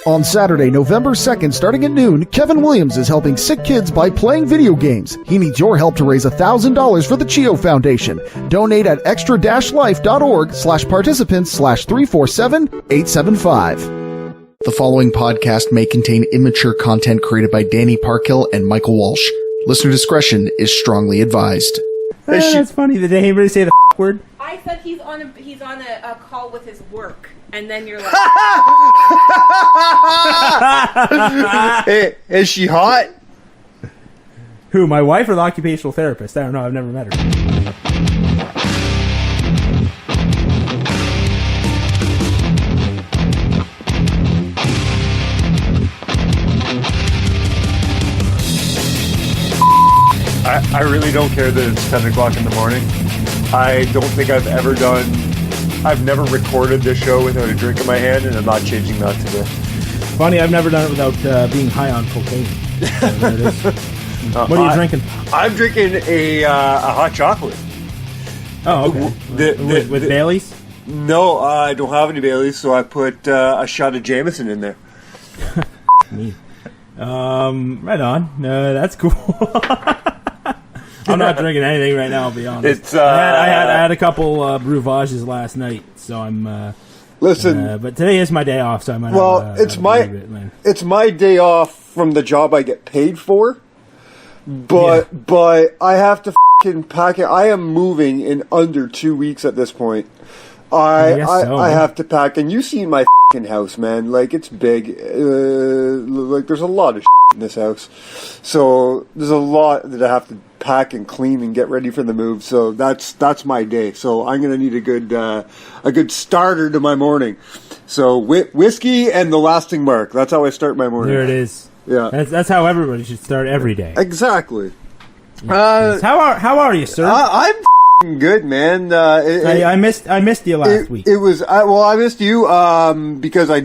On Saturday, November 2nd, starting at noon, Kevin Williams is helping sick kids by playing video games. He needs your help to raise $1,000 for the CHIO Foundation. Donate at extra-life.org/participants/347875. The following podcast may contain immature content created by Danny Parkhill and Michael Walsh. Listener discretion is strongly advised. That's funny. Did anybody say the word? I said he's on a call with his work, and then you're like, Hey, is she hot? Who, my wife or the occupational therapist? I don't know. I've never met her. I really don't care that it's 10 o'clock in the morning. I don't think I've never recorded this show without a drink in my hand, and I'm not changing that today. Funny, I've never done it without being high on cocaine. There it is. What are you drinking? I'm drinking a hot chocolate. Oh, okay. With Baileys? No, I don't have any Baileys, so I put a shot of Jameson in there. Me. Right on. That's cool. I'm not drinking anything right now, I'll be honest. I had a couple breuvages last night, so I'm... Listen, but today is my day off, so I might it's my day off from the job I get paid for, but I have to fucking pack it. I am moving in under 2 weeks at this point. I have to pack, and you seen my fucking house, man. Like, it's big. Like, there's a lot of in this house, so there's a lot that I have to pack and clean and get ready for the move. So that's my day. So I'm gonna need a good starter to my morning. So whiskey and the lasting mark. That's how I start my morning. There it is. Yeah, that's how everybody should start every day. Exactly. Yes. How are you, sir? I'm good, man. I missed you last week. I missed you because I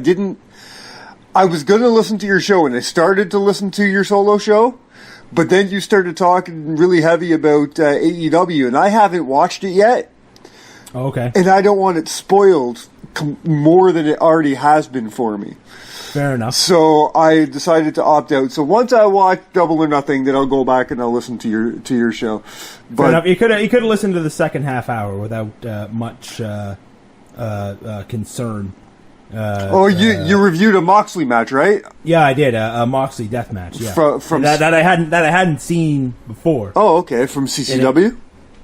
was going to listen to your show, and I started to listen to your solo show, but then you started talking really heavy about AEW, and I haven't watched it yet. Oh, okay. And I don't want it spoiled more than it already has been for me. Fair enough. So I decided to opt out. So once I watch Double or Nothing, then I'll go back and I'll listen to your show. But fair enough. You could have listened to the second half hour without much concern. You reviewed a Moxley match, right? Yeah, I did a Moxley death match. Yeah, from that I hadn't seen before. Oh, okay, from CCW.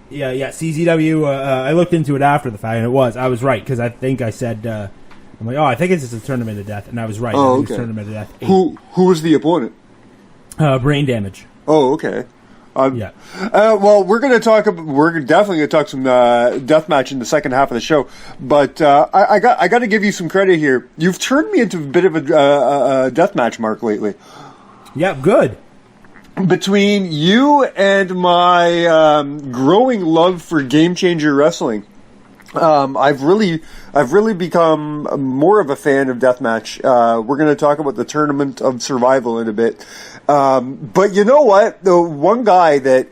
Yeah, CCW. I looked into it after the fact, and I was right because I think I said I'm like, I think it's just a tournament of death, and I was right. Oh, it okay. was tournament of death. 8. Who was the opponent? Brain Damage. Oh, okay. Yeah. Well, we're definitely going to talk some deathmatch in the second half of the show. But I got to give you some credit here. You've turned me into a bit of a deathmatch mark lately. Yeah, good. Between you and my growing love for Game Changer Wrestling, I've really become more of a fan of deathmatch. We're going to talk about the Tournament of Survival in a bit. But you know what? The one guy that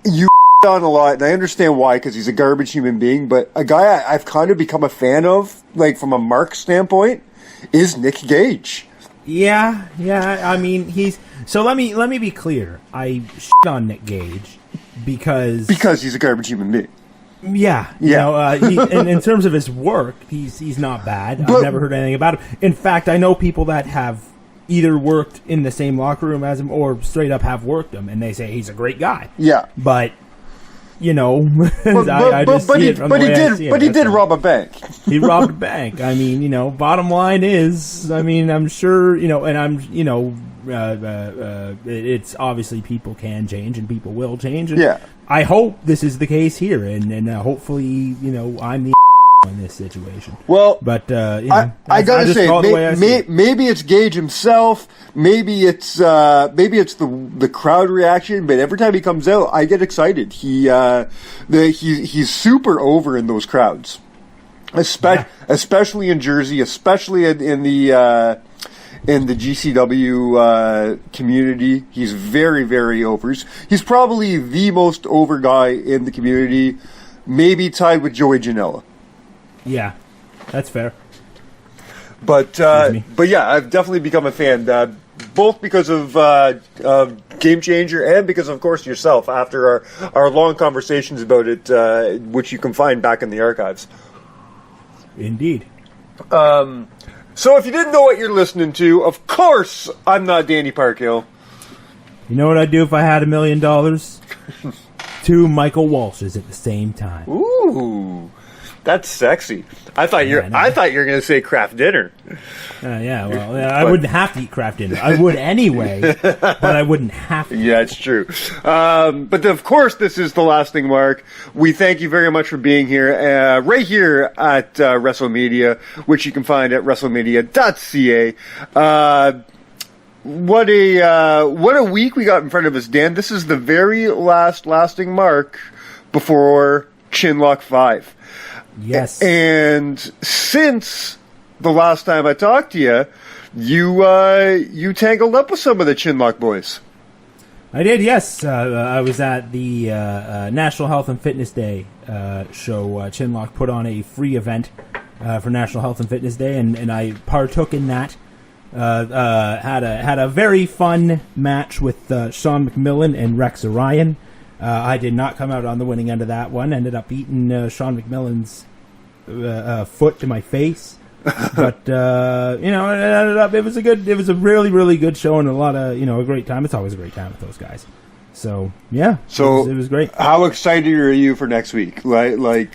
you on a lot, and I understand why, because he's a garbage human being, but a guy I've kind of become a fan of, like from a mark standpoint, is Nick Gage. Yeah. I mean, so let me be clear. I shit on Nick Gage because he's a garbage human being. Yeah. You know, in terms of his work, he's not bad. I've never heard anything about him. In fact, I know people that have either worked in the same locker room as him or straight up have worked him, and they say he's a great guy. Yeah. But you know, he did rob a bank. He robbed a bank. I mean, you know, bottom line is, I mean, I'm sure, you know, and I'm, you know, it's obviously people can change and people will change. And yeah. I hope this is the case here, and hopefully, you know, I'm the in this situation. Well, but you know, I gotta say, maybe it's Gage himself, maybe it's the crowd reaction. But every time he comes out, I get excited. He's super over in those crowds, especially in Jersey, especially in the GCW community. He's very, very over. He's probably the most over guy in the community, maybe tied with Joey Janela. Yeah, that's fair. But yeah, I've definitely become a fan, both because of Game Changer and because, of course, yourself, after our long conversations about it, which you can find back in the archives. Indeed. So if you didn't know what you're listening to, of course, I'm not Danny Parkhill. You know what I'd do if I had $1 million? 2 Michael Walshes at the same time. Ooh, that's sexy. I thought you were going to say craft dinner. I wouldn't have to eat craft dinner. I would anyway, but I wouldn't have to. Yeah, it's true. But of course, this is the last thing, Mark. We thank you very much for being here, right here at WrestleMedia, which you can find at WrestleMedia.ca. What a week we got in front of us, Dan. This is the very lasting mark before Chinlock 5. Yes. And since the last time I talked to you, you tangled up with some of the Chinlock boys. I did, yes. I was at the National Health and Fitness Day show. Chinlock put on a free event for National Health and Fitness Day, and I partook in that. Had a very fun match with Sean McMillan and Rex Orion. I did not come out on the winning end of that one. Ended up eating Sean McMillan's foot to my face. But it was a really, really good show and a lot of a great time. It's always a great time with those guys. So yeah, it was great. How excited are you for next week? Where's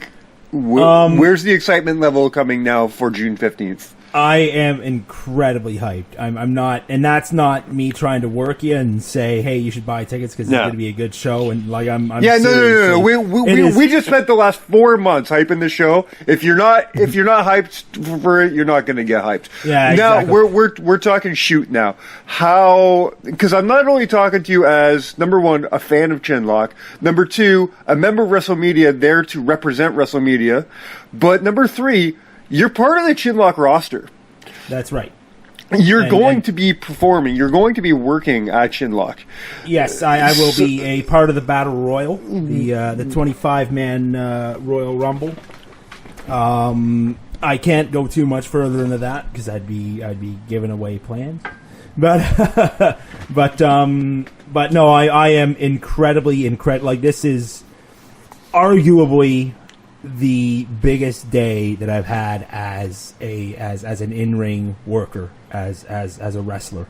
the excitement level coming now for June 15th? I am incredibly hyped. I'm not, and that's not me trying to work you and say, "Hey, you should buy tickets because it's going to be a good show." And I'm no. We just spent the last 4 months hyping the show. If you're not hyped for it, you're not going to get hyped. Yeah, now exactly. we're talking shoot now. How? Because I'm not only talking to you as number one, a fan of Chinlock, number two, a member of WrestleMedia there to represent WrestleMedia, but number three, you're part of the Chinlock roster. That's right. You're going to be performing. You're going to be working at Chinlock. Yes, I will be a part of the Battle Royal, the 25-man Royal Rumble. I can't go too much further into that because I'd be giving away plans. But no, I am incredibly like this is arguably the biggest day that I've had as an in-ring worker, as a wrestler,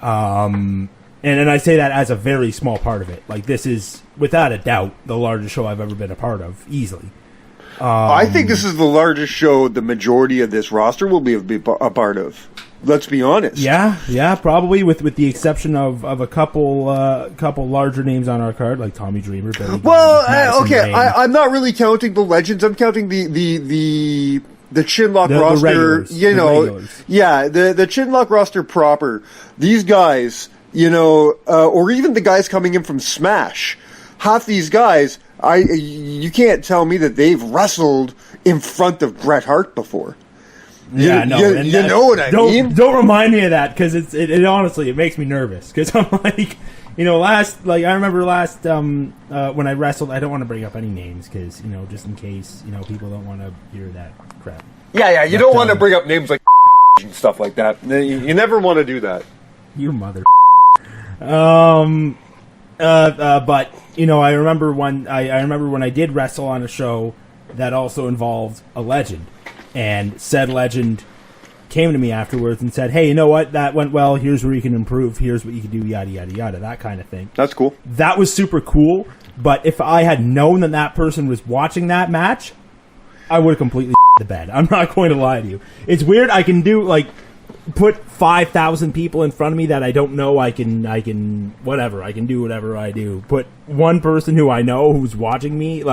and I say that as a very small part of it. Like this is without a doubt the largest show I've ever been a part of, easily. I think this is the largest show the majority of this roster will be a part of. Let's be honest. Yeah, probably with the exception of a couple larger names on our card, like Tommy Dreamer, Billy Gunn, okay. I'm not really counting the legends. I'm counting the Chinlock roster. The Chinlock roster proper. These guys, or even the guys coming in from Smash. Half these guys, you can't tell me that they've wrestled in front of Bret Hart before. Yeah, no. You know what I mean? Don't remind me of that because it honestly it makes me nervous because I'm like, I remember last when I wrestled. I don't want to bring up any names because just in case people don't want to hear that crap. Yeah. You don't want to bring up names like and stuff like that. You never want to do that. You mother. But I remember when I did wrestle on a show that also involved a legend. And said legend came to me afterwards and said, "Hey, you know what? That went well. Here's where you can improve. Here's what you can do, yada, yada, yada," that kind of thing. That's cool. That was super cool. But if I had known that person was watching that match, I would have completely the bed. I'm not going to lie to you. It's weird. I can do, put 5,000 people in front of me that I don't know. I can whatever. I can do whatever I do. Put one person who I know who's watching me,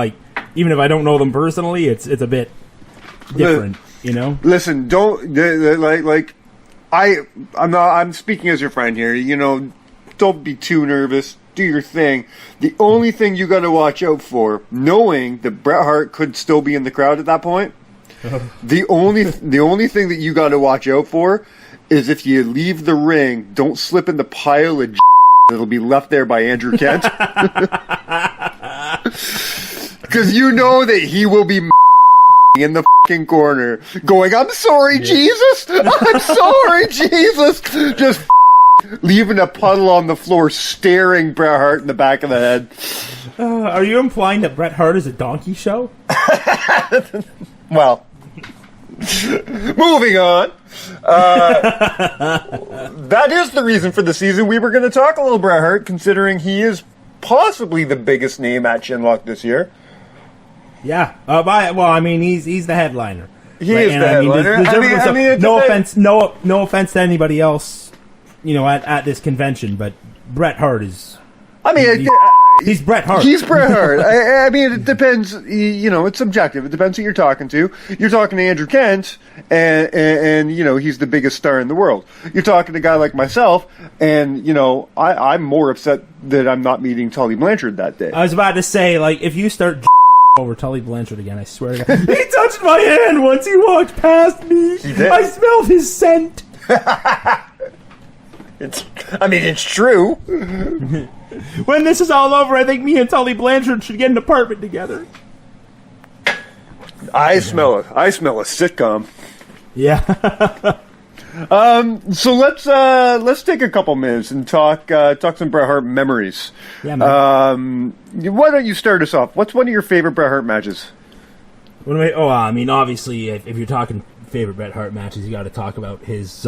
even if I don't know them personally, it's a bit different, Listen, don't I'm speaking as your friend here. Don't be too nervous. Do your thing. The only thing you got to watch out for, knowing that Bret Hart could still be in the crowd at that point, the only thing that you got to watch out for is if you leave the ring, don't slip in the pile of that'll be left there by Andrew Kent, because you know that he will be in the fucking corner going, I'm sorry, Jesus. I'm sorry, Jesus. Just leaving a puddle on the floor, staring Bret Hart in the back of the head. Are you implying that Bret Hart is a donkey show? Well, moving on. That is the reason for the season. We were going to talk a little Bret Hart, considering he is possibly the biggest name at Chinlock this year. Yeah. I mean, he's the headliner. He is the headliner. No offense to anybody else, at this convention, but Bret Hart is. He's Bret Hart. He's Bret Hart. I mean, it depends. It's subjective. It depends who you're talking to. You're talking to Andrew Kent, and he's the biggest star in the world. You're talking to a guy like myself, and I'm more upset that I'm not meeting Tully Blanchard that day. I was about to say, if you start over Tully Blanchard again, I swear to God, he touched my hand once he walked past me. He did. I smelled his scent. It's true. When this is all over, I think me and Tully Blanchard should get an apartment together. I smell a sitcom. Yeah. So let's take a couple minutes and talk some Bret Hart memories. Yeah, man. Why don't you start us off? What's one of your favorite Bret Hart matches? Obviously, if you're talking favorite Bret Hart matches, you got to talk about his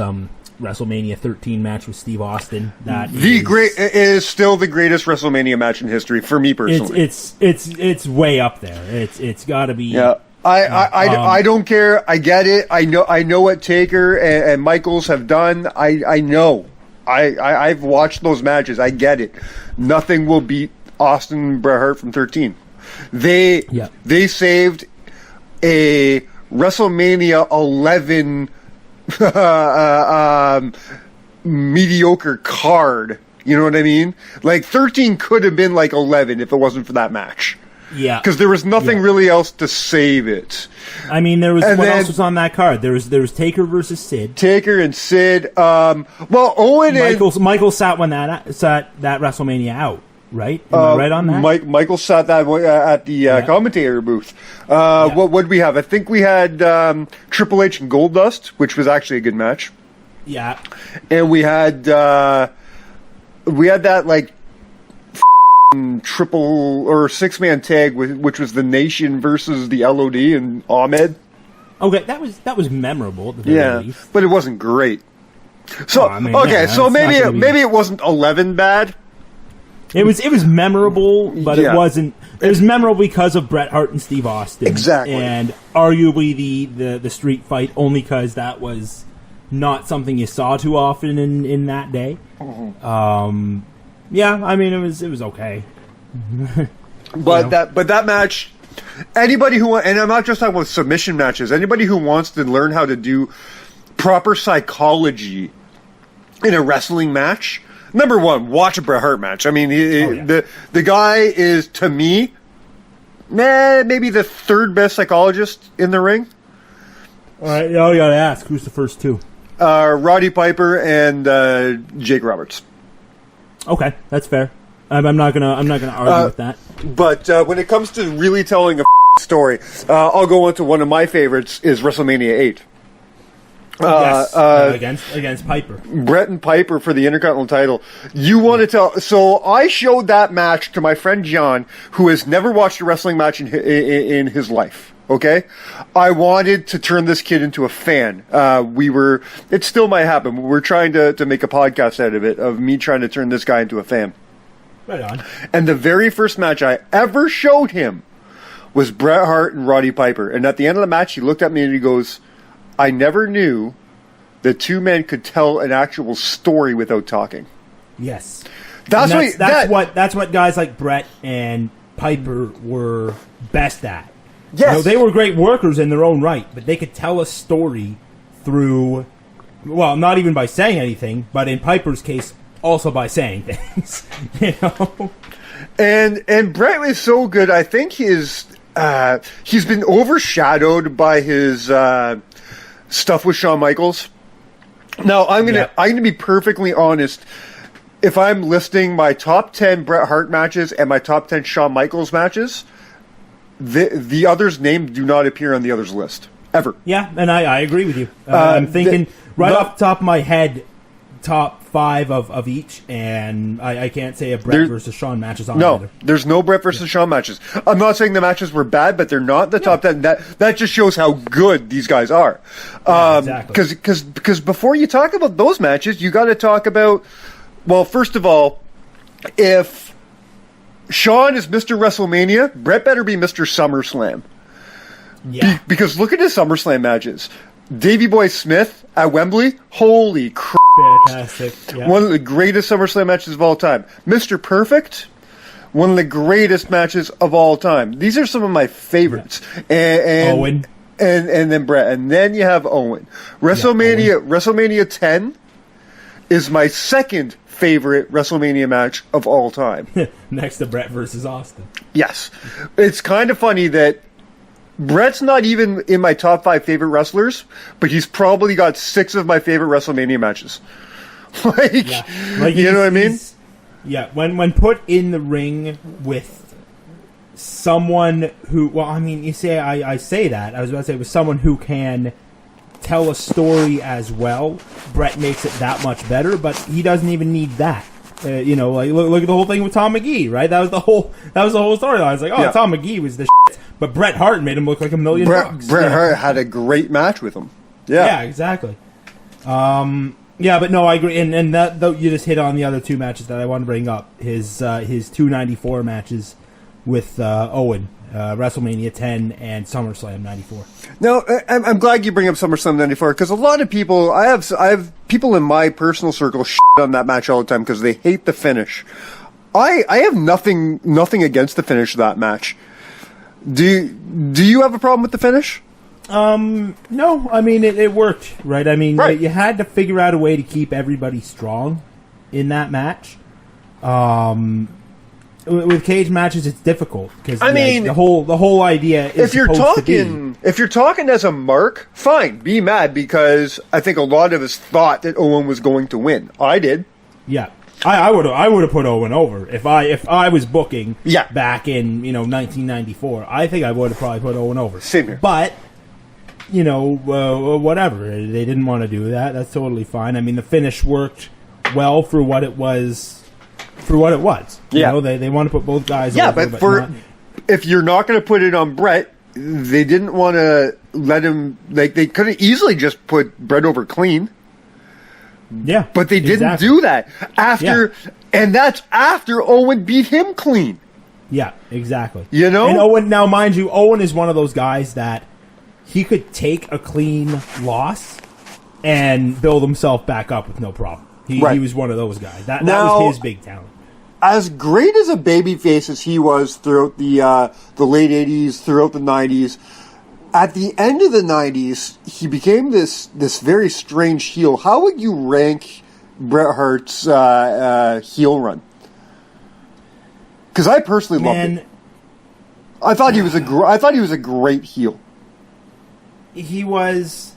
WrestleMania 13 match with Steve Austin. That is still the greatest WrestleMania match in history for me personally. It's way up there. It's got to be. Yeah. I don't care. I get it. I know what Taker and Michaels have done. I know. I've watched those matches. I get it. Nothing will beat Austin and Bret Hart from 13. They saved a WrestleMania 11 mediocre card. You know what I mean? 13 could have been 11 if it wasn't for that match. Yeah, because there was nothing really else to save it. I mean, what else was on that card? There was Taker versus Sid. Taker and Sid. Owen Michael sat that WrestleMania out, right? Am I right on that? Michael sat that at the commentator booth. What would we have? I think we had Triple H and Goldust, which was actually a good match. Yeah, and we had that triple or 6-man tag, which was the Nation versus the LOD and Ahmed. Okay, that was memorable. At the very least. But it wasn't great. So maybe it wasn't 11 bad. It was memorable, but it wasn't. It was memorable because of Bret Hart and Steve Austin, exactly, and arguably the street fight only because that was not something you saw too often in that day. Mm-hmm. It was okay. But that match, anybody who, and I'm not just talking about submission matches, anybody who wants to learn how to do proper psychology in a wrestling match, number one, watch a Bret Hart match. I mean, the guy is, to me, maybe the third best psychologist in the ring. All right, you gotta ask, who's the first two? Roddy Piper and Jake Roberts. Okay, that's fair. I'm not gonna argue with that. But when it comes to really telling a story, I'll go on to one of my favorites is WrestleMania 8. Against Piper. Bret and Piper for the Intercontinental title. You want to tell? So I showed that match to my friend John, who has never watched a wrestling match in his life. Okay, I wanted to turn this kid into a fan. It still might happen. We're trying to make a podcast out of it, of me trying to turn this guy into a fan. Right on. And the very first match I ever showed him was Bret Hart and Roddy Piper. And at the end of the match, he looked at me and he goes, I never knew that two men could tell an actual story without talking. Yes. That's what guys like Bret and Piper were best at. Yes. They were great workers in their own right, but they could tell a story through, well, not even by saying anything, but in Piper's case, also by saying things. And Bret was so good. I think he's been overshadowed by his stuff with Shawn Michaels. Now I'm gonna be perfectly honest. If I'm listing my top 10 Bret Hart matches and my top 10 Shawn Michaels matches, the other's name do not appear on the other's list ever. Yeah, and I agree with you. I'm thinking off the top of my head, top 5 of each, and I can't say a Brett versus Shawn matches on either. There's no Brett versus Shawn matches. I'm not saying the matches were bad, but they're not the top 10. That just shows how good these guys are. Exactly. Because before you talk about those matches, you got to talk about, well, first of all, if Shawn is Mr. WrestleMania, Brett better be Mr. SummerSlam. Yeah. Because look at his SummerSlam matches. Davey Boy Smith at Wembley, holy crap. Fantastic. Yeah. One of the greatest SummerSlam matches of all time. Mr. Perfect, one of the greatest matches of all time. These are some of my favorites. And Owen. And then Brett. And then you have Owen. WrestleMania 10 is my second favorite WrestleMania match of all time. Next to Brett versus Austin. Yes. It's kind of funny that Brett's not even in my top 5 favorite wrestlers, but he's probably got 6 of my favorite WrestleMania matches. You know what I mean? Yeah, when put in the ring with someone who, well, I mean, you say I say that. I was about to say with someone who can tell a story as well. Brett makes it that much better, but he doesn't even need that. Like look at the whole thing with Tom McGee, right? That was the whole storyline. I was like, Tom McGee was the shit, but Bret Hart made him look like $1 million. Bret Hart had a great match with him. Yeah, exactly. But no, I agree, and that though you just hit on the other 2 matches that I want to bring up. His 294 matches with Owen, WrestleMania 10 and SummerSlam 94. No, I'm glad you bring up SummerSlam 94 because a lot of people, I have people in my personal circle shit on that match all the time because they hate the finish. I have nothing against the finish of that match. Do you have a problem with the finish? No, I mean it worked, right? I mean, right. You had to figure out a way to keep everybody strong in that match. With cage matches, it's difficult because the whole idea is if you're talking as a mark, fine, be mad because I think a lot of us thought that Owen was going to win. I did. Yeah, I would have put Owen over if I was booking. Yeah. Back in 1994, I think I would have probably put Owen over. Same here. But whatever, they didn't want to do that. That's totally fine. I mean, the finish worked well for what it was. They want to put both guys over. But if you're not going to put it on Brett, they didn't want to let him, they could have easily just put Brett over clean. Yeah. But they didn't do that. And that's after Owen beat him clean. Yeah, exactly. And Owen, now mind you, Owen is one of those guys that he could take a clean loss and build himself back up with no problem. He was one of those guys. That was his big talent. As great as a babyface as he was throughout the late 80s, throughout the 90s, at the end of the 90s, he became this very strange heel. How would you rank Bret Hart's heel run? Because I personally loved it. I thought he was a great heel. He was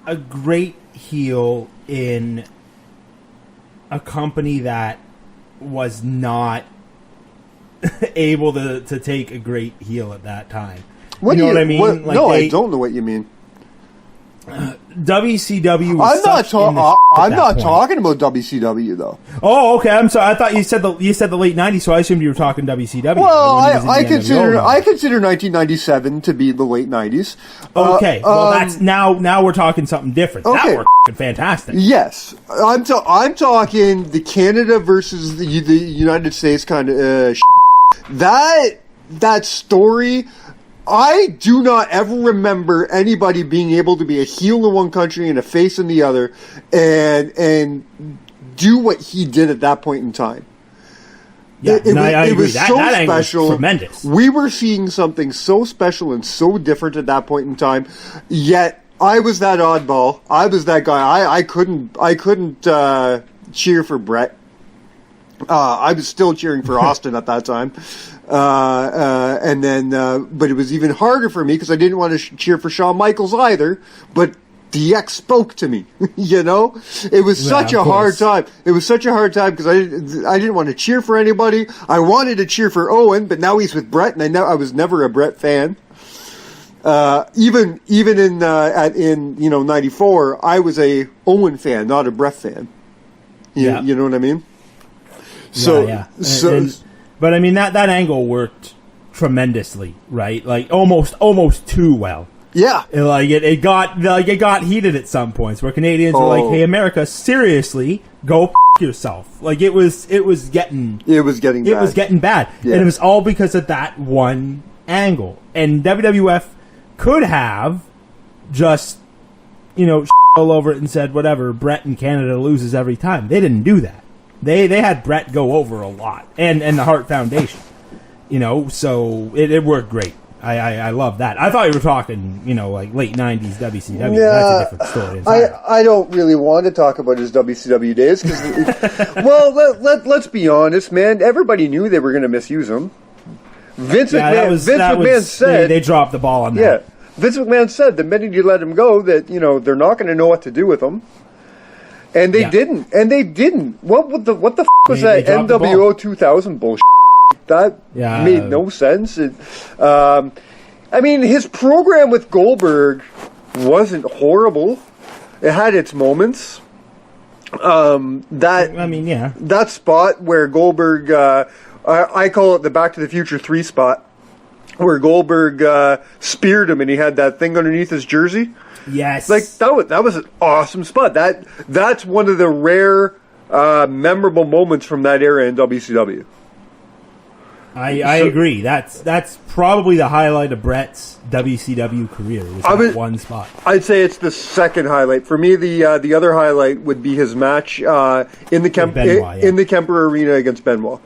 a great heel in a company that was not able to take a great heel at that time. What I mean? I don't know what you mean. WCW was I'm not talking about WCW though. Oh, okay. I'm sorry. I thought you said the late 90s, so I assumed you were talking WCW. Well, I consider 1997 to be the late 90s. Okay. Well, that's now we're talking something different. Okay. That worked fantastic. Yes. I'm talking the Canada versus the United States kind of that story. I do not ever remember anybody being able to be a heel in one country and a face in the other and do what he did at that point in time. Yeah, it was so that special. Was tremendous. We were seeing something so special and so different at that point in time. Yet I was that oddball. I was that guy. I couldn't cheer for Brett. I was still cheering for Austin at that time. But it was even harder for me because I didn't want to cheer for Shawn Michaels either. But DX spoke to me. You know, it was such a hard time. It was such a hard time because I didn't want to cheer for anybody. I wanted to cheer for Owen, but now he's with Brett, and I was never a Brett fan. Even in '94, I was a Owen fan, not a Brett fan. You know what I mean? So, but I mean that angle worked tremendously, right? Like almost too well. Yeah, like it got heated at some points where Canadians were like, "Hey, America, seriously, go f*** yourself!" Like it was getting bad. Yeah. And it was all because of that one angle. And WWF could have just all over it and said whatever. Brett in Canada loses every time. They didn't do that. They had Brett go over a lot, and the Hart Foundation. So it worked great. I love that. I thought you were talking, like late 90s WCW. Yeah, that's a different story. I don't really want to talk about his WCW days. Well, let's be honest, man. Everybody knew they were going to misuse him. Vince McMahon said... They dropped the ball on that. Yeah. Vince McMahon said the minute you let him go that, they're not going to know what to do with him. And they didn't. And they didn't. What the f*** was that NWO 2000 bullshit? That made no sense. I mean, his program with Goldberg wasn't horrible. It had its moments. That spot where Goldberg, I call it the Back to the Future 3 spot, where Goldberg speared him and he had that thing underneath his jersey. Yes, like that was an awesome spot. That's one of the rare memorable moments from that era in WCW. I agree. That's probably the highlight of Brett's WCW career. Was one spot. I'd say it's the second highlight for me. The other highlight would be his match in the Kemper Arena against Benoit.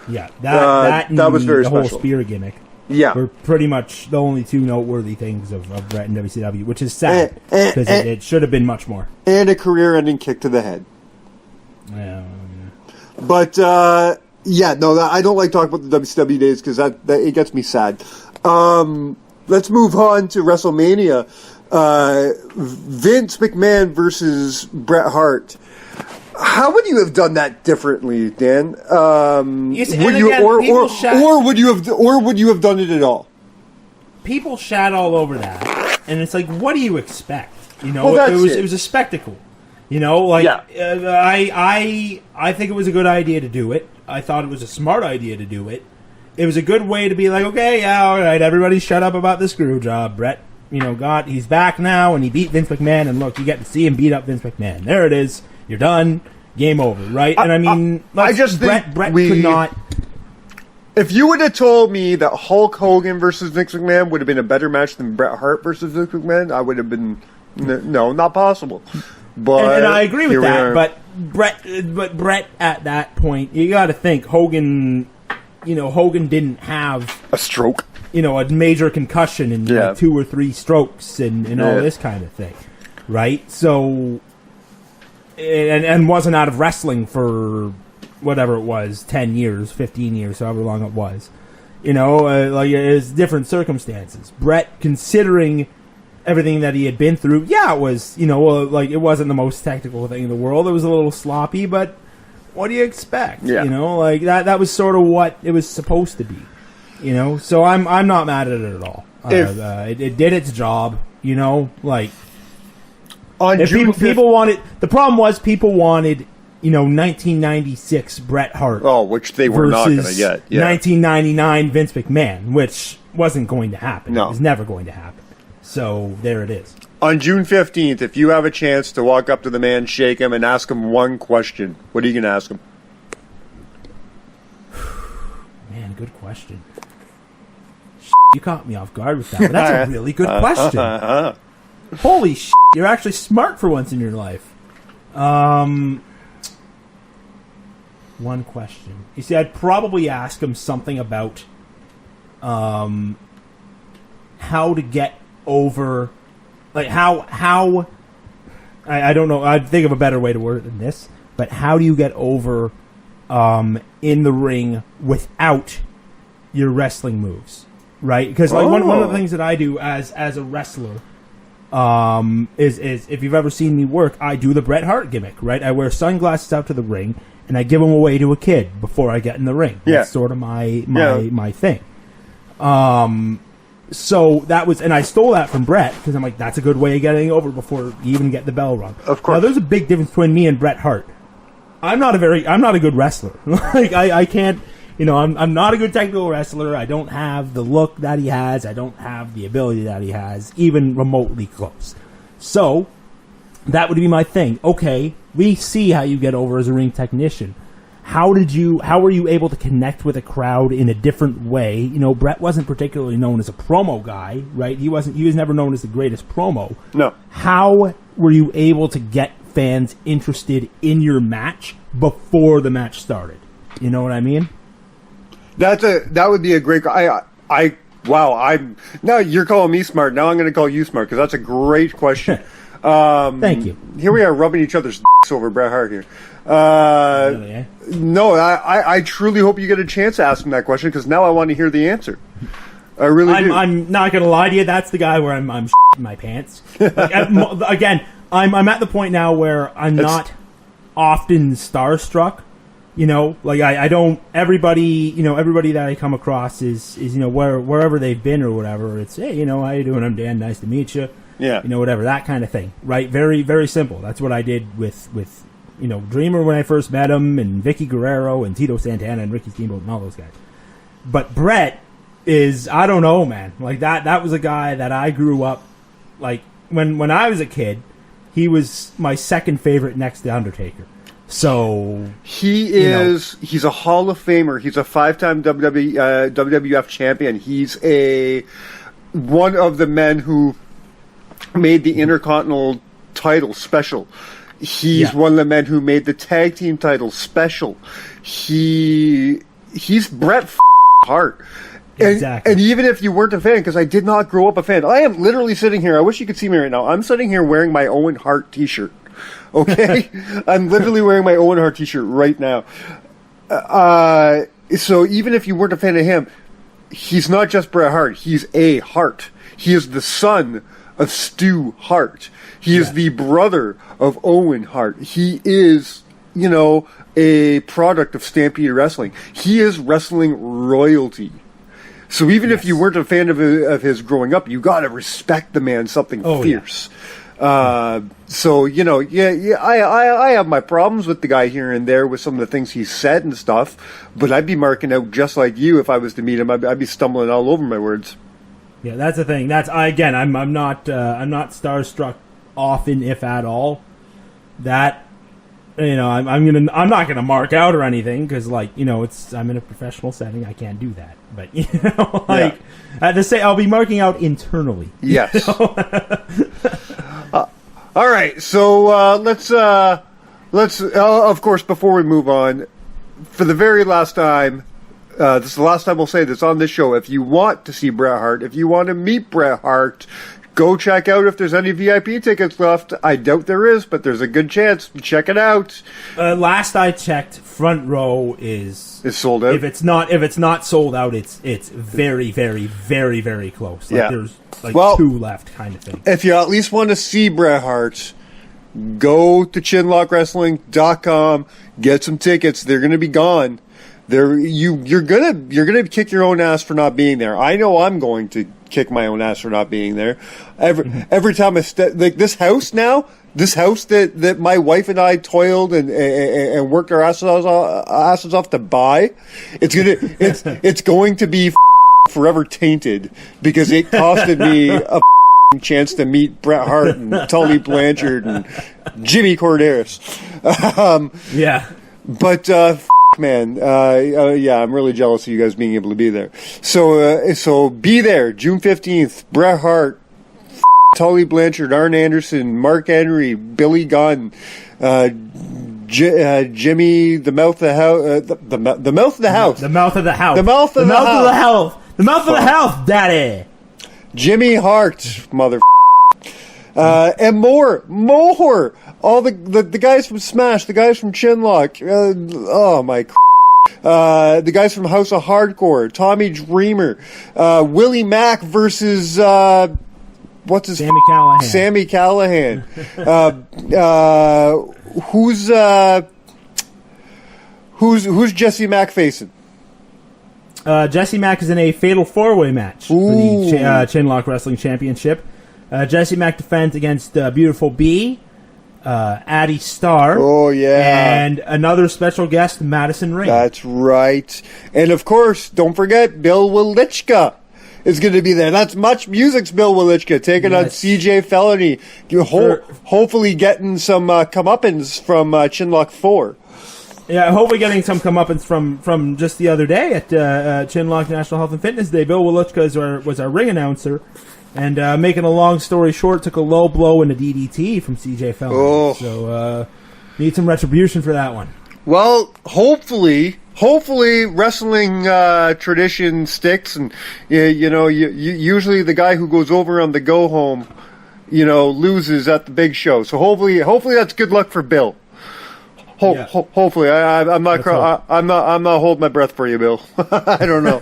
Yeah, that was very special. The whole spear gimmick. Yeah, were pretty much the only two noteworthy things of Brett in WCW, which is sad because it should have been much more. And a career-ending kick to the head. Yeah, but. I don't like talking about the WCW days because that it gets me sad. Let's move on to WrestleMania. Vince McMahon versus Bret Hart. How would you have done that differently, Dan? Would you have done it at all? People shat all over that, and it's like, what do you expect? It was a spectacle. I think it was a good idea to do it. I thought it was a smart idea to do it. It was a good way to be like, okay, yeah, all right, everybody shut up about the screw job. Brett, he's back now, and he beat Vince McMahon, and look, you get to see him beat up Vince McMahon. There it is. You're done. Game over, right? And I mean, I just think Brett could not... If you would have told me that Hulk Hogan versus Vince McMahon would have been a better match than Bret Hart versus Vince McMahon, I would have been, no, not possible. But and I agree with that, but Brett at that point, you got to think Hogan didn't have a stroke, a major concussion and 2 or 3 strokes and all this kind of thing, right? So, and wasn't out of wrestling for whatever it was, 10 years, 15 years, however long it was, it's different circumstances. Brett, considering everything that he had been through, it was, it wasn't the most technical thing in the world. It was a little sloppy, but what do you expect? Yeah. That was sort of what it was supposed to be. So I'm not mad at it at all. It did its job. People wanted. The problem was people wanted 1996 Bret Hart. Oh, which they were not going to get. Yeah. 1999 Vince McMahon, which wasn't going to happen. No. It was never going to happen. So there it is. On June 15th, if you have a chance to walk up to the man, shake him, and ask him one question, what are you going to ask him? Man, good question. You caught me off guard with that, but that's a really good question. Holy shit, you're actually smart for once in your life. One question. You see, I'd probably ask him something about how to get over, like how I don't know, I'd think of a better way to word it than this, but how do you get over in the ring without your wrestling moves, right? Because like one of the things that I do as a wrestler is if you've ever seen me work, I do the Bret Hart gimmick, right? I wear sunglasses out to the ring, and I give them away to a kid before I get in the ring. That's sort of my thing. So that was, and I stole that from Bret because I'm like, that's a good way of getting over before you even get the bell rung. Of course. Now, there's a big difference between me and Bret Hart. I'm not a good wrestler. Like I can't, I'm not a good technical wrestler. I don't have the look that he has. I don't have the ability that he has, even remotely close. So that would be my thing. Okay, we see how you get over as a ring technician. How were you able to connect with a crowd in a different way? Bret wasn't particularly known as a promo guy, right? He was never known as the greatest promo. No. How were you able to get fans interested in your match before the match started? You know what I mean? That would be a great. Now you're calling me smart. Now I'm going to call you smart because that's a great question. Thank you. Here we are rubbing each other's dicks over Bret Hart here. Really, eh? No, I truly hope you get a chance to ask him that question because now I want to hear the answer. I really do. I'm not going to lie to you. That's the guy where I'm shitting my pants. Again, I'm at the point now where I'm not often starstruck. I don't. Everybody that I come across is wherever they've been or whatever. It's hey, how you doing? I'm Dan. Nice to meet you. Yeah. Whatever, that kind of thing, right? Very, very simple. That's what I did with Dreamer when I first met him, and Vicky Guerrero, and Tito Santana, and Ricky Steamboat, and all those guys. But Bret is, I don't know, man. Like, that was a guy that I grew up, like, when I was a kid, he was my second favorite next to Undertaker. So... He's a Hall of Famer. He's a 5-time WWF champion. He's one of the men who made the Intercontinental title special. He's one of the men who made the tag team title special. He's Bret Hart. Exactly. And even if you weren't a fan, because I did not grow up a fan, I am literally sitting here. I wish you could see me right now. I'm sitting here wearing my Owen Hart t-shirt. Okay? I'm literally wearing my Owen Hart t-shirt right now. So even if you weren't a fan of him, he's not just Bret Hart. He's a Hart. He is the son of Stu Hart. He is the brother of Owen Hart. He is, a product of Stampede Wrestling. He is wrestling royalty. So even if you weren't a fan of his growing up, you got to respect the man something fierce. Yeah. I have my problems with the guy here and there with some of the things he said and stuff, but I'd be marking out just like you if I was to meet him. I'd be stumbling all over my words. Yeah, that's the thing. I'm not starstruck often, if at all. That, I'm not gonna mark out or anything because, I'm in a professional setting. I can't do that. But I have to say, I'll be marking out internally. Yes. All right. So let's of course, before we move on, for the very last time. This is the last time we'll say this on this show. If you want to see Bret Hart, if you want to meet Bret Hart, go check out if there's any VIP tickets left. I doubt there is, but there's a good chance. Check it out. Last I checked, front row is sold out. If it's not sold out, it's very, very, very, very close. There's two left, kind of thing. If you at least want to see Bret Hart, go to chinlockwrestling.com, get some tickets. They're going to be gone. You're gonna kick your own ass for not being there. I know I'm going to kick my own ass for not being there. Every time I step, like this house that my wife and I toiled and worked our asses off to buy, it's going to be forever tainted because it costed me a chance to meet Bret Hart and Tully Blanchard and Jimmy Corderas. But. Man, I'm really jealous of you guys being able to be there. So be there, June 15th. Bret Hart, Tully Blanchard, Arn Anderson, Mark Henry, Billy Gunn, Jimmy, the mouth of the house, the mouth of the house, the mouth of the house, the mouth of the house, the mouth of the house, Daddy, Jimmy Hart, mother, and more. All the guys from Smash, the guys from Chinlock, the guys from House of Hardcore, Tommy Dreamer, Willie Mack versus what's his Sammy Callahan. Sammy Callahan. Who's Jesse Mack facing? Jesse Mack is in a fatal 4-way match for the Chinlock Wrestling Championship. Jesse Mack defends against Beautiful B, Addie Starr. Oh, yeah. And another special guest, Madison Rain. That's right. And, of course, don't forget, Bill Welichka is going to be there. That's Much Music's Bill Welichka taking on CJ Felony. Hopefully getting some comeuppance from Chinlock 4. Yeah, hopefully getting some comeuppance from just the other day at Chinlock National Health and Fitness Day. Bill Welichka was our ring announcer. And making a long story short, took a low blow in a DDT from CJ Felony. Oh. So need some retribution for that one. Well, hopefully wrestling tradition sticks, and usually the guy who goes over on the go home, loses at the big show. So hopefully that's good luck for Bill. Hopefully, I'm not holding my breath for you, Bill. I don't know.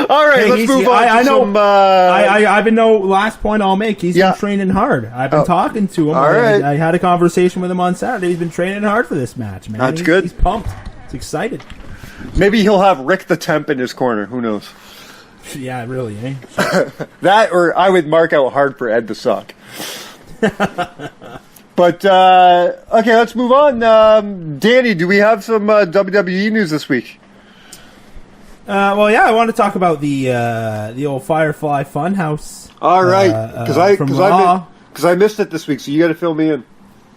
All right, let's move on. I've been last point I'll make. He's been training hard. I've been talking to him. All right. I had a conversation with him on Saturday. He's been training hard for this match, man. That's good. He's pumped. He's excited. Maybe he'll have Rick the Temp in his corner. Who knows? Yeah, really, eh? That, or I would mark out hard for Ed the Suck. But, okay, let's move on. Danny, do we have some WWE news this week? Well, yeah, I want to talk about the old Firefly Funhouse. All right, because I missed it this week, so you got to fill me in.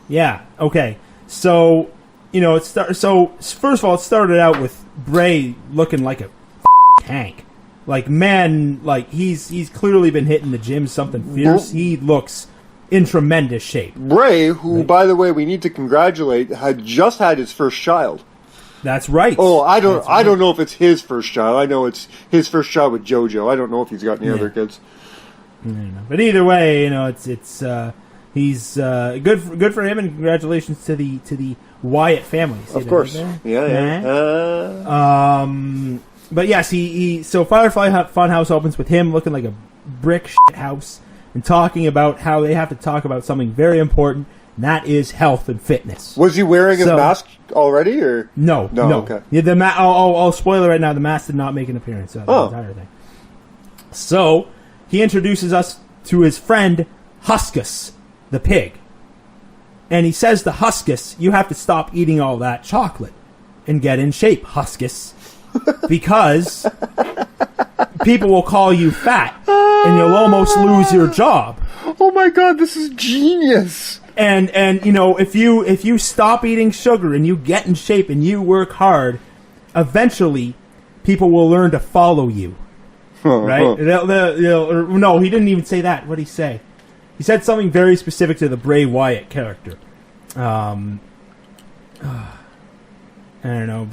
Yeah. Okay. So first of all, it started out with Bray looking like a tank. Like, man, like he's clearly been hitting the gym something fierce. He looks in tremendous shape. Bray, who, by the way, we need to congratulate, had just had his first child. That's right. Oh, I don't know if it's his first child. I know it's his first child with JoJo. I don't know if he's got any other kids. But either way, it's he's good for him, and congratulations to the Wyatt family. See of course, yeah. But yes, so Firefly Funhouse opens with him looking like a brick shit house, and talking about how they have to talk about something very important, and that is health and fitness. Was he wearing his mask already, or no? Okay. Yeah, I'll spoil it right now. The mask did not make an appearance. The entire thing. So he introduces us to his friend Huskus, the pig, and he says to Huskus, "You have to stop eating all that chocolate and get in shape, Huskus, because people will call you fat, and you'll almost lose your job." Oh my God, this is genius! And if you stop eating sugar and you get in shape and you work hard, eventually people will learn to follow you. Right? No, he didn't even say that. What did he say? He said something very specific to the Bray Wyatt character. I don't know.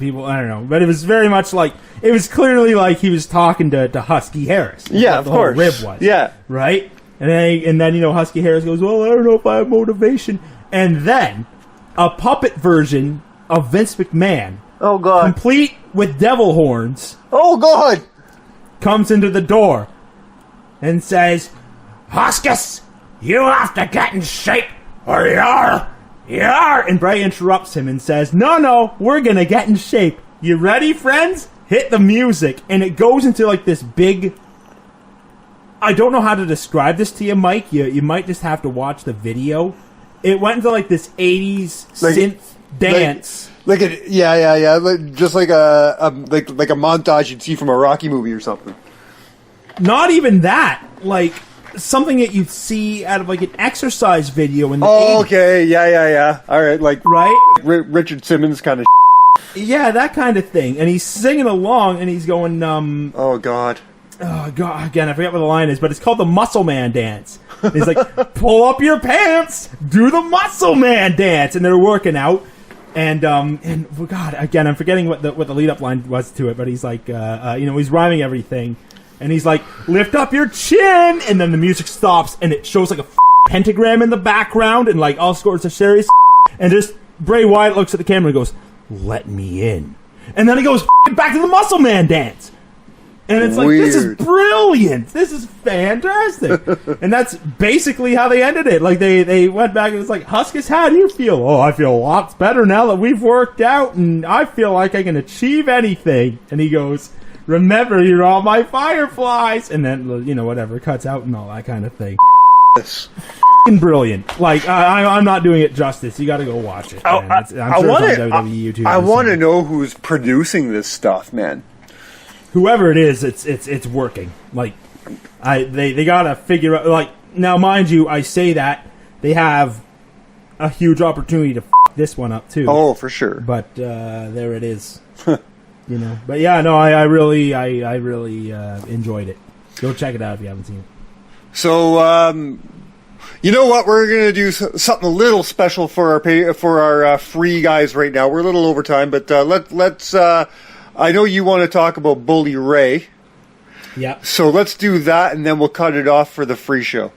But it was very much like, it was clearly like he was talking to Husky Harris. Yeah, of course. The whole rib was. Yeah. Right? And then Husky Harris goes, "Well, I don't know if I have motivation." And then a puppet version of Vince McMahon, oh God, complete with devil horns, oh God, comes into the door and says, "Huskus, you have to get in shape or you're." And Bray interrupts him and says, No, we're going to get in shape. You ready, friends? Hit the music. And it goes into like this big... I don't know how to describe this to you, Mike. You might just have to watch the video. It went into like this 80s synth dance. Just like a montage you'd see from a Rocky movie or something. Not even that. Like... something that you'd see out of like an exercise video in the 80s. Okay, yeah. All right, like right, Richard Simmons kind of. Yeah, that kind of thing. And he's singing along, and he's going, Oh God. Again, I forget what the line is, but it's called the Muscle Man Dance. And he's like, pull up your pants, do the Muscle Man Dance, and they're working out. And God, again, I'm forgetting what the lead up line was to it, but he's like, he's rhyming everything. And he's like, lift up your chin! And then the music stops, and it shows like a pentagram in the background, and like all sorts of serious. And just Bray Wyatt looks at the camera and goes, "Let me in." And then he goes back to the Muscle Man Dance. And it's like, this is brilliant. This is fantastic. And that's basically how they ended it. Like, they went back and it's like, Huskus, how do you feel? Oh, I feel lots better now that we've worked out, and I feel like I can achieve anything. And he goes, remember, you're all my fireflies. And then, you know, whatever, cuts out and all that kind of thing. Yes. Brilliant. Like, I'm not doing it justice. You got to go watch it. Man. I'm sure it's on WWE YouTube. I want to know who's producing this stuff, man. Whoever it is, it's working. Like, they gotta figure out. Like, now, mind you, I say that they have a huge opportunity to this one up too. Oh, for sure. But there it is. You know. But yeah, no, I really enjoyed it. Go check it out if you haven't seen it. So, you know what? We're gonna do something a little special for our free guys right now. We're a little over time, but let's. I know you want to talk about Bully Ray. Yeah. So let's do that, and then we'll cut it off for the free show.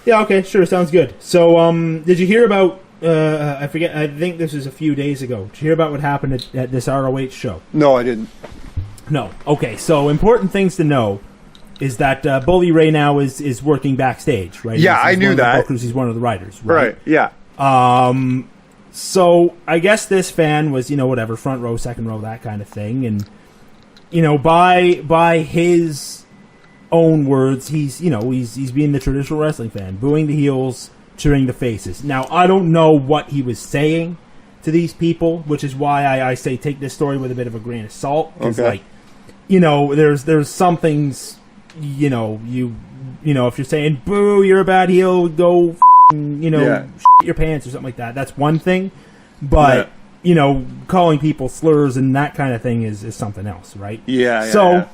Yeah, okay, sure, sounds good. So, did you hear about, I think this was a few days ago. Did you hear about what happened at this ROH show? No, I didn't. No. Okay, so important things to know is that Bully Ray now is working backstage, right? Yeah, I knew that. Because he's one of the writers, right? Right, yeah. So I guess this fan was, you know, whatever, front row, second row, that kind of thing, and you know, by his own words, he's being the traditional wrestling fan, booing the heels, cheering the faces. Now, I don't know what he was saying to these people, which is why I say take this story with a bit of a grain of salt, because like, you know, there's some things, you know, if you're saying boo, you're a bad heel, go. You know, shit your pants or something like that. That's one thing, but you know, calling people slurs and that kind of thing is something else, right? So,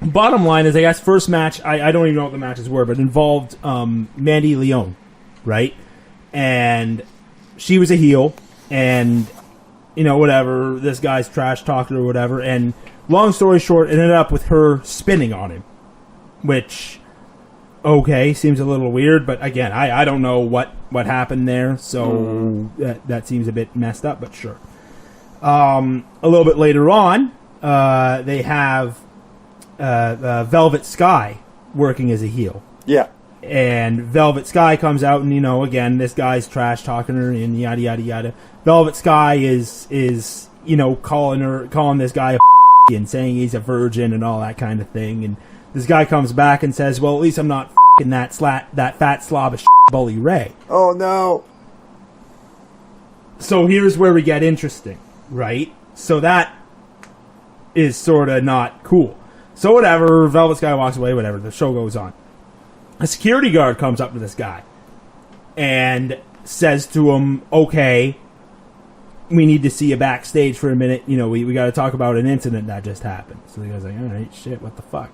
bottom line is, I guess first match, I don't even know what the matches were, but it involved Mandy Leon, right? And she was a heel, and you know, whatever. This guy's trash talking or whatever. And long story short, it ended up with her spinning on him, which. Okay, seems a little weird, but again, I don't know what happened there, so that seems a bit messed up, but sure. A little bit later on, they have Velvet Sky working as a heel. Yeah. And Velvet Sky comes out, and, you know, again, this guy's trash-talking her, and yada, yada, yada. Velvet Sky is you know, calling this guy a and saying he's a virgin and all that kind of thing, and this guy comes back and says, well, at least I'm not f***ing that fat slob of Bully Ray. Oh, no. So here's where we get interesting, right? So that is sort of not cool. So whatever, Velvet Guy walks away, whatever, the show goes on. A security guard comes up to this guy and says to him, okay, we need to see you backstage for a minute. You know, we got to talk about an incident that just happened. So the guy's like, all right, shit, what the fuck?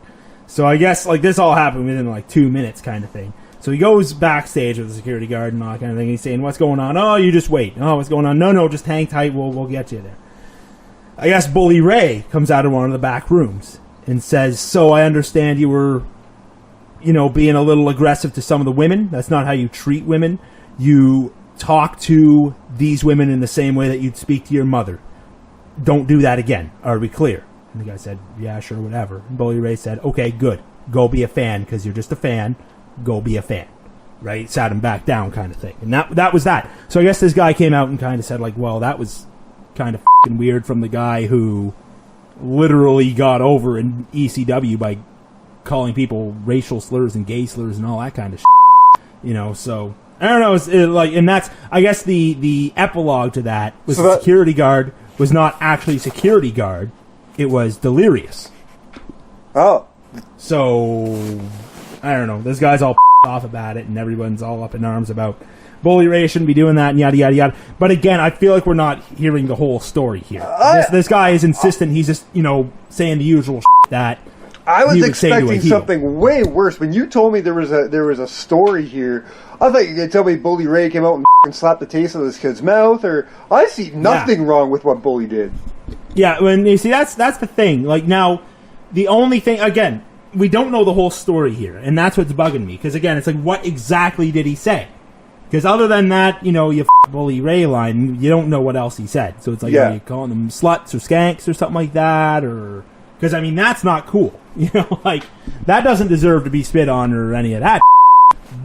So I guess, like, this all happened within, like, 2 minutes kind of thing. So he goes backstage with the security guard and all that kind of thing. He's saying, what's going on? Oh, you just wait. Oh, what's going on? No, just hang tight. We'll get you there. I guess Bully Ray comes out of one of the back rooms and says, so I understand you were, you know, being a little aggressive to some of the women. That's not how you treat women. You talk to these women in the same way that you'd speak to your mother. Don't do that again. Are we clear? And the guy said, yeah, sure, whatever. And Bully Ray said, okay, good. Go be a fan, because you're just a fan. Go be a fan. Right? Sat him back down kind of thing. And that was that. So I guess this guy came out and kind of said, like, well, that was kind of f***ing weird from the guy who literally got over in ECW by calling people racial slurs and gay slurs and all that kind of shit. You know, so I don't know. And that's, I guess the epilogue to that was the security guard was not actually security guard. It was Delirious. Oh. So, I don't know. This guy's all off about it, and everyone's all up in arms about Bully Ray shouldn't be doing that, and yada, yada, yada. But again, I feel like we're not hearing the whole story here. This guy is insistent. He's just, you know, saying the usual that I was expecting something way worse. When you told me there was a story here, I thought you were going to tell me Bully Ray came out and slapped the taste out of this kid's mouth, or I see nothing wrong with what Bully did. Yeah, when you see that's the thing. Like, now, the only thing, again, we don't know the whole story here, and that's what's bugging me. Because again, it's like, what exactly did he say? Because other than that, you know, you Bully Ray line, you don't know what else he said. So it's like, are you calling them sluts or skanks or something like that, or Because, I mean, that's not cool. You know, like, that doesn't deserve to be spit on or any of that.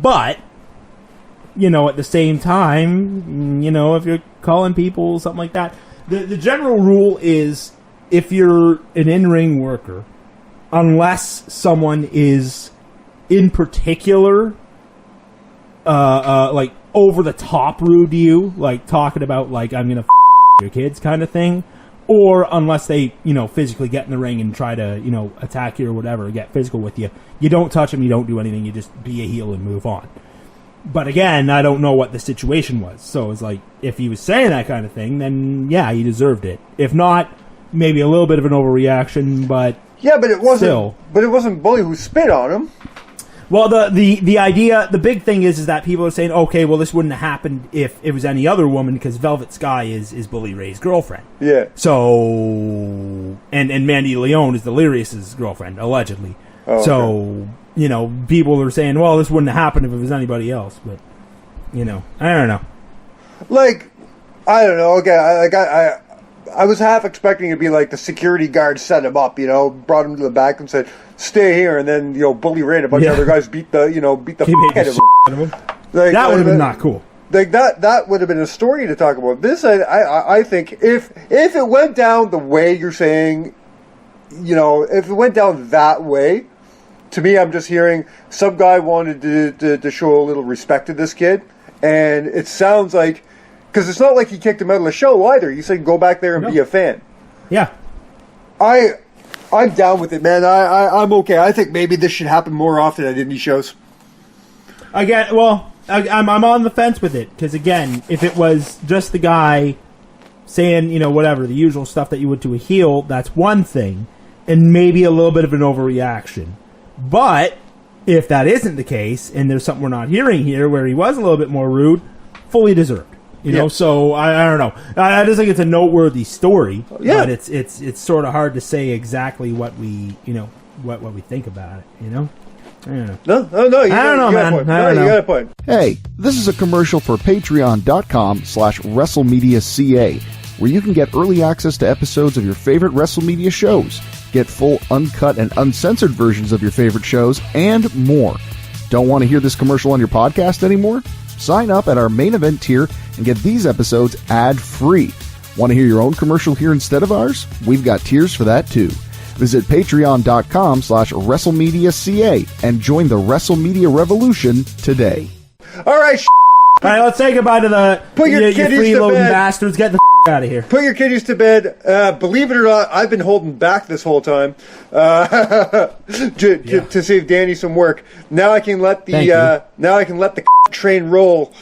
But, you know, at the same time, you know, if you're calling people something like that, the general rule is if you're an in-ring worker, unless someone is in particular, like, over the top rude to you, like, talking about, like, I'm gonna your kids kind of thing, or unless they, you know, physically get in the ring and try to, you know, attack you or whatever, get physical with you, you don't touch them, you don't do anything, you just be a heel and move on. But again, I don't know what the situation was. So it's like, if he was saying that kind of thing, then yeah, he deserved it. If not, maybe a little bit of an overreaction, but yeah, but it wasn't. Still. But it wasn't Bully who spit on him. Well, the idea, the big thing is that people are saying, okay, well, this wouldn't have happened if it was any other woman, because Velvet Sky is Bully Ray's girlfriend. Yeah. So, and Mandy Leon is Delirious's girlfriend, allegedly. Oh, so, okay. You know, people are saying, well, this wouldn't have happened if it was anybody else, but, you know, I don't know. Like, I don't know, okay, I was half expecting it to be like the security guard set him up, you know, brought him to the back and said, stay here, and then, you know, Bully Ray and a bunch of other guys beat the head of him. Like, that would have been not cool. Like, that would have been a story to talk about. This, I think, if it went down the way you're saying, you know, if it went down that way, to me, I'm just hearing some guy wanted to show a little respect to this kid, and it sounds like, because it's not like he kicked him out of the show either. He said, go back there and be a fan. Yeah. I'm down with it, man. I'm okay. I think maybe this should happen more often at indie shows. Again, well, I'm on the fence with it, because again, if it was just the guy saying, you know, whatever, the usual stuff that you would to a heel, that's one thing, and maybe a little bit of an overreaction. But if that isn't the case, and there's something we're not hearing here where he was a little bit more rude, fully deserved. You know, so I don't know. I just think it's a noteworthy story, but it's sort of hard to say exactly what we, you know, what we think about it. You know, I don't know. No. I don't know, man. I don't know. You got a point. Hey, this is a commercial for patreon.com/WrestleMedia.ca, where you can get early access to episodes of your favorite WrestleMedia shows, get full uncut and uncensored versions of your favorite shows, and more. Don't want to hear this commercial on your podcast anymore? Sign up at our main event tier and get these episodes ad-free. Want to hear your own commercial here instead of ours? We've got tiers for that too. Visit patreon.com/WrestleMedia.ca and join the WrestleMedia revolution today. All right, all right, let's say goodbye to the you freeloading bastards. Get the out of here. Put your kiddies to bed. Believe it or not, I've been holding back this whole time to save Danny some work. Now I can let the train roll.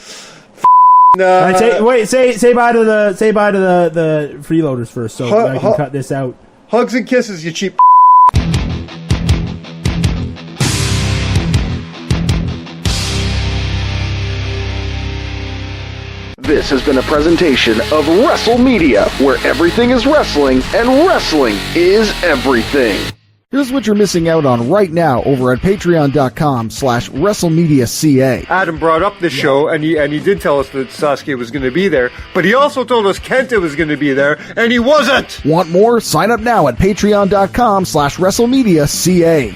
Right, say bye to the freeloaders first, so I can cut this out. Hugs and kisses, you cheap. This has been a presentation of WrestleMedia, where everything is wrestling and wrestling is everything. Here's what you're missing out on right now over at patreon.com/WrestleMedia.ca. Adam brought up this show, and he did tell us that Sasuke was going to be there, but he also told us Kenta was going to be there, and he wasn't! Want more? Sign up now at patreon.com/WrestleMedia.ca.